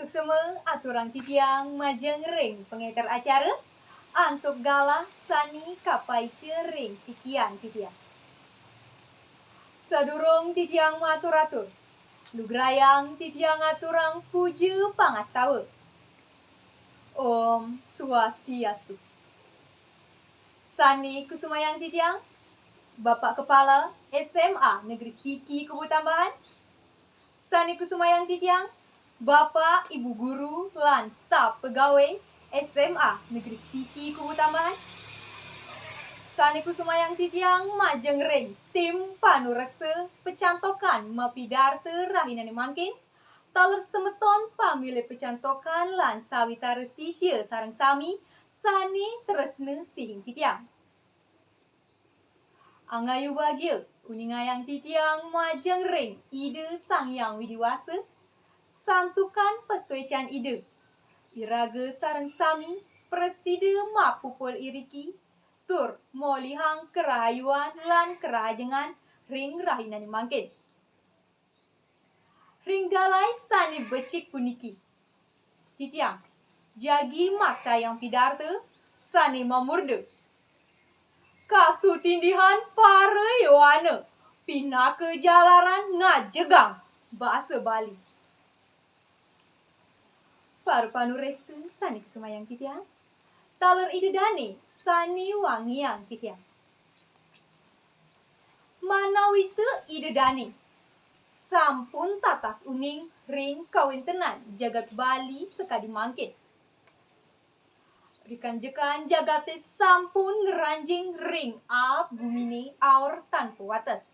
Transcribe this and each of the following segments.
Suksema aturan titiang majeng ring pengeter acara antuk gala sani kapai ring sikian titiang. Sadurung titiang matur-atur, lugrayang titiang aturang puji pangastawa. Om Swastiastu. Sani kusumayang titiang, Bapak Kepala SMA Negeri Siki Kubu Tambahan. Sani kusumayang titiang, Bapak Ibu Guru lan staf pegawai SMA Negeri Siki Kubu Tambahan. Sani kusumayang titiang majeng ring tim panureksa pecantokan mapidarte rahinane mangkin. Taler semeton pamilih pecantokan lan sawitara sisya sareng sami sani tresna sihing titiang. Angayu bahagia kuningayang titiang majeng ring ide Sang Yang Widiwasa santukan pesuecan ide iraga sareng sami preside mapupul iriki tur molihang kerahayuan lan kerajengan ring rahinane mangkin. Ring dalai sani becik puniki titiang jagi makta yang pidarte sani mamurde kasu tindihan para yoana pina ke jalaran ngajegang bahasa Bali. Paru panureksa sani kesumayang titiang taler ide dani sani wangiang titiang. Manawite ide dani sampun tatas uning ring kawintenan jagat Bali sekadi mangkin. Rikan-jekan jagate sampun ngeranjing ring ab gumine aur tanpa wates.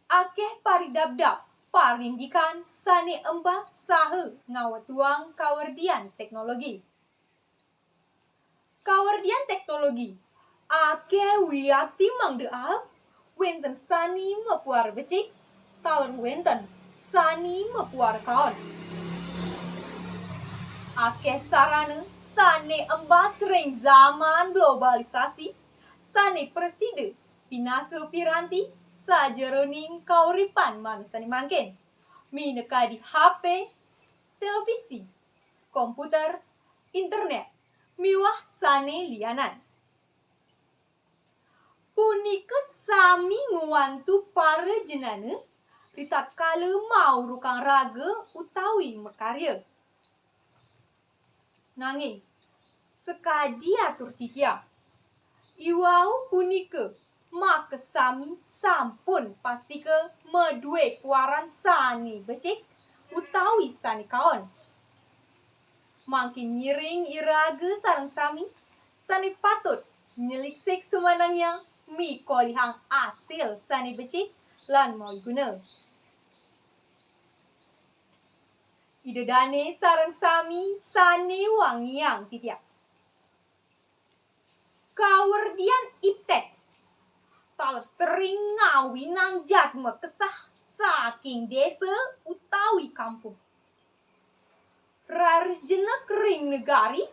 Akeh paridabdab parindikan sani embah sahe ngawatuang kawardian teknologi. Kawardian teknologi akeh wiakti mangdeab wenten sani mapuar becik taler wenten sani mapuar kaon. Akeh sarana sane embas ring zaman globalisasi sane preside pinake piranti sajeroning kauripan manusani mangkin mineka di HP, televisi, komputer, internet, miwah sane lianan. Punika sami nguwantu para jenana ritatkala mau rukang raga utawi mekarya. Nanging sekadi atur titiang iwau punika maka sami sampun pastike medue puaran sani becik utawi sani kaon. Makin miring iraga sareng sami sani patut nyeliksik sumanangnya mi kolihang asil sani becik lan mau guna. Ide dane sareng sami sani wangiang titiang. Kawardian iptek taler sering ngawinang jadme kesah saking desa utawi kampung. Raris jenek ring negari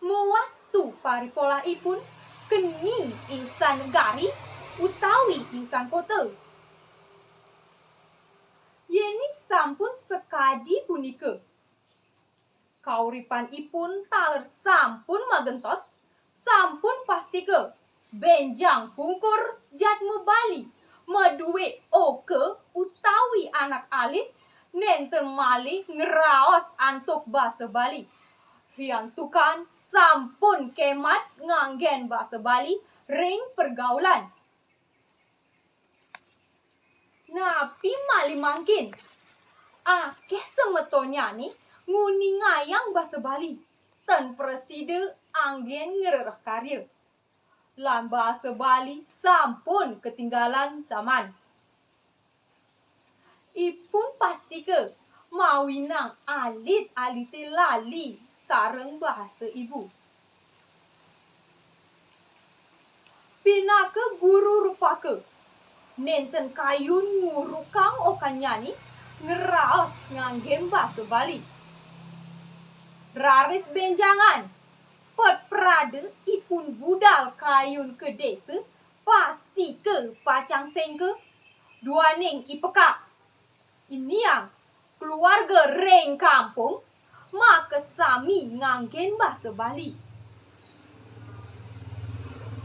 mewastu paripola ipun keni insan negari utawi insan kota. Yeni sampun sekadi punika. Kauripan ipun taler sampun magentos, sampun pastike benjang pungkur jadme Bali medue oke utawi anak alit nenten malih ngeraos antuk bahasa Bali. Riantukan sampun kemat nganggen bahasa Bali ring pergaulan. Napi mali mangkin akeh semetonya nih nguningayang bahasa Bali ten preside anggen ngerereh karya. Lan bahasa Bali sampun ketinggalan zaman. Ipun pastike mawinang alit-alite lali sareng bahasa ibu. Pinake guru rupake nenten kayun ngurukang okanyani ngeraos nganggen bahasa Bali. Raris benjangan pot prade ipun budal kayun ke desa pasti ke pacang sengke duaning ipeka iniang keluarga reng kampung, maka sami nganggen bahasa Bali.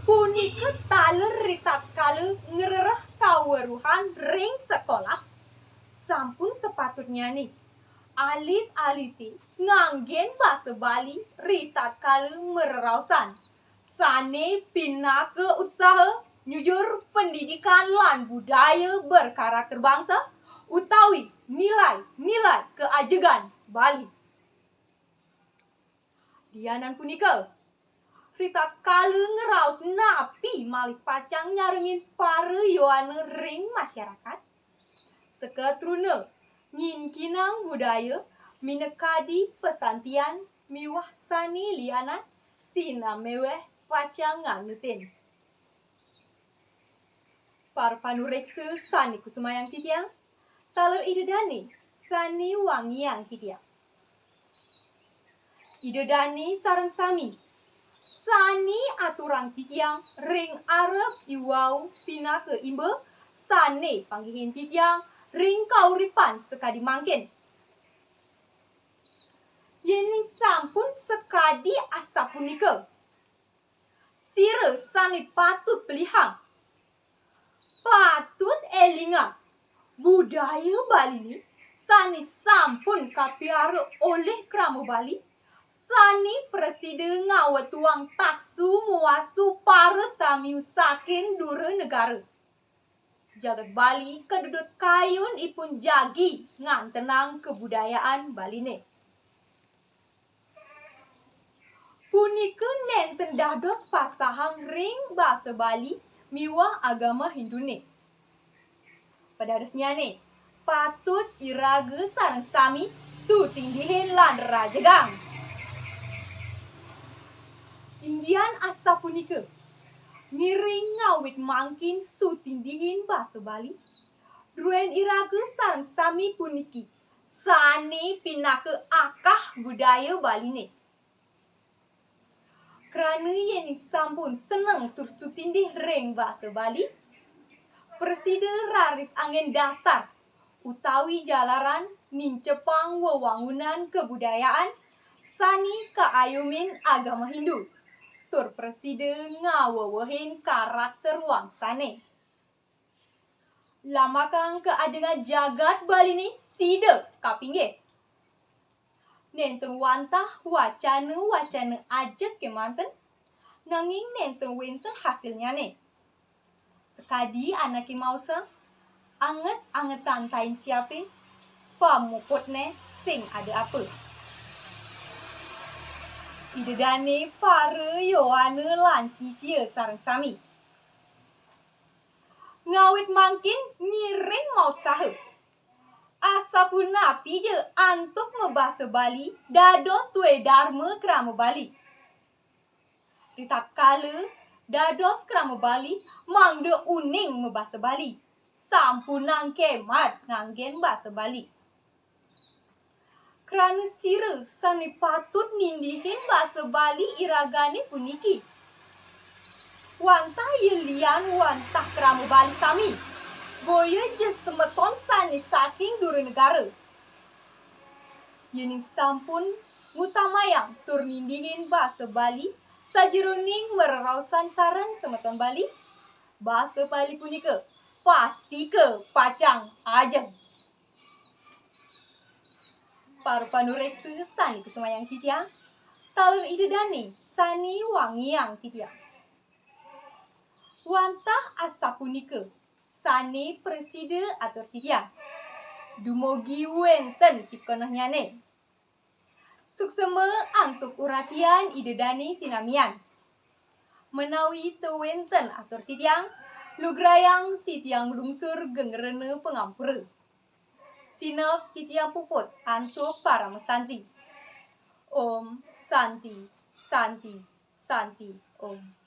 Punika taler ritat kala ngererah kaweruhan ring sekolah, sampun sepatutnya nih alit-aliti nganggen bahasa Bali ritat kala mererausan. Sane pina ke usaha nyujur pendidikan lan budaya berkarakter bangsa utawi nilai-nilai keajegan Bali. Dianan punika ritat kala ngeraus napi malih pacang nyarengin para yoane ring masyarakat. Seketruna nginkinang budaya minekadi pesantian miwah sani lianan sina meweh pacang nganutin. Para panureksa sani kusumayang titiang, taler idedani sani wangiang titiang. Idedani sareng sami sani aturang titiang ring arep iwau pina ke imbe sane panggihin titiang ring kauripan sekadi mangkin. Yening sampun sekadi asap punika. Sira sani patut pelihang. Patut elinga. Budaya Bali ni sani sampun kapiara oleh krama Bali. Sani presiden ngawatuang taksu muastu para tamiu saking dura negara. Jagat Bali kedudut kayun ipun jagi ngan tenang kebudayaan Bali ne. Punika nenten dados pasahang ring bahasa Bali miwah agama Hindu ne. Pada resnya ne, patut iraga sareng sami sutingdihin lan rajegang. Indian asa punika ngiring ngawit mangkin sutindihin bahasa Bali. Druen iraga sareng sami puniki sane pinake akah budaya Bali ne. Kerana yening sampun seneng tur sutindih ring bahasa Bali, Presiden raris angin dasar utawi jalaran nincepang wewangunan kebudayaan sani kaayumin agama Hindu. Tur presiden ngawewehin karakter wangsane. Lamakang keajengan jagat Bali ni sida kapinggih. Nenten wantah wacana ajek kemanten, nanging nenten wenten hasilnya ne. Sekadi anak mausa anget-angetan tain siapin, pamukutne sing ada apa. Idedane para yoane lan sisia sareng sami. Ngawit mangkin ngiring mau sahe. Asapun napi je antuk membahasa Bali dados suwe dharma krama Bali. Ritat kala dados krama Bali mangde uning membahasa Bali. Sampunang kemat nganggen bahasa Bali. Kerana sira sani patut nindihin bahasa Bali iragane puniki. Wantah yelian wantah krama Bali sami. Boya je semeton sani saking dura negara. Yening sampun ngutamayang tur nindihin bahasa Bali sajeroning mererausan sareng semeton Bali. Bahasa Bali punika pasti ke pacang ajeng. Para panureksa sani kusumayang titiang, taler idedani sani wangiang titiang. Wantah asa punika sani presiden atur titiang. Dumogi wenten pikonahnya ne. Suksema antuk uratian idedani sinamian. Menawi tewenten atur titiang, lugrayang titiang lungsur gengerene pengampura. Sinap titiang puput antuk para mesanti. Om Santi, Santi, Santi, Om.